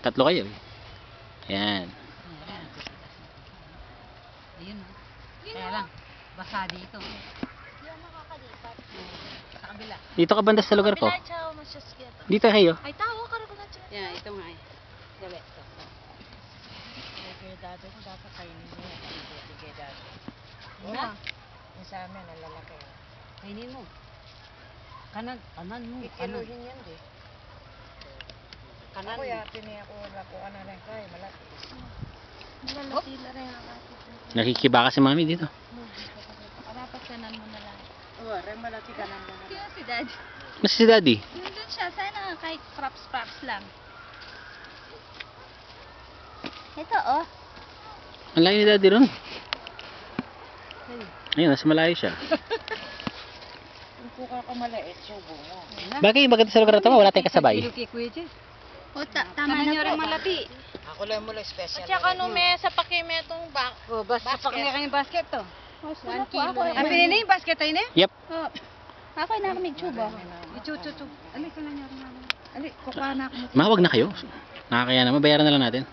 Tatlo kayo eh. Yan. Ayun o. Kaya lang, basa dito. Hindi ako makakalipat. Sa kabila. Dito ka banda sa lugar ko. Dito kayo. Ay, tao, karo ko na siya. Yan, ito nga eh. Dali, ito. Kaya dati ko dapat kainin mo yan. Hindi kaya dati. Na? Yung sa amin, nalalaki. Kainin mo. Kanan mo. Kanan. Kikiluhin yan, di. Kanan Ako mo. yatin niya ako, lako ka na rin kaya, malaki. Lalaki na rin ang atin. Nakikiba ka si mami dito. Dapat kanan mo na lang. Oo, rin malaki ka na lang. Sino si Dad? Nasa si daddy? Yun dun siya. Sana kahit props lang. Ito, oh. Ang layo ni daddy ron. Ayun, nasa malayo siya. Kung kuka ka maliit, subo mo. Bagay, maganda sa lugar na ito, wala tayong kasabay. O, tama na po. malati. Ako lang mo lang special. At saka no, may sa pakime itong bak. Oh, basta pak niya kanyang basket to. O, sino po ako? Ang pinili yung basket ay ne? Yep. Oh. Ako na kami tsuba. Ichu. Ali ka lang yun. Ali, kukuha na ako. Mahawag na kayo. Nakakaya naman, bayaran na lang natin.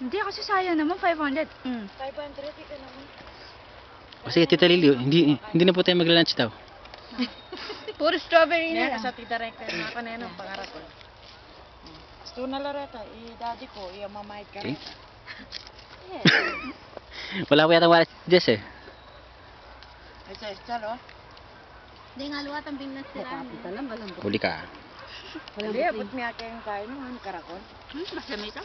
Hindi kasi sayang naman 500. 500, ika naman. O sige, Tita Lily, hindi na po tayo magla-lunch daw. Puro strawberry na Yan, lang. sa tita rin ka na ako na yun, pangarap ko. Gusto na lareta, daddy ko, mamahit ka Okay. rin. Wala po yata wala si Jess eh. Ay, sa oh. Hindi nga luwat ang bingnas sila. Kapita lang, malambot. Huli ka. Hindi, abot niya kayong kain naman, karakol. Masamay ito?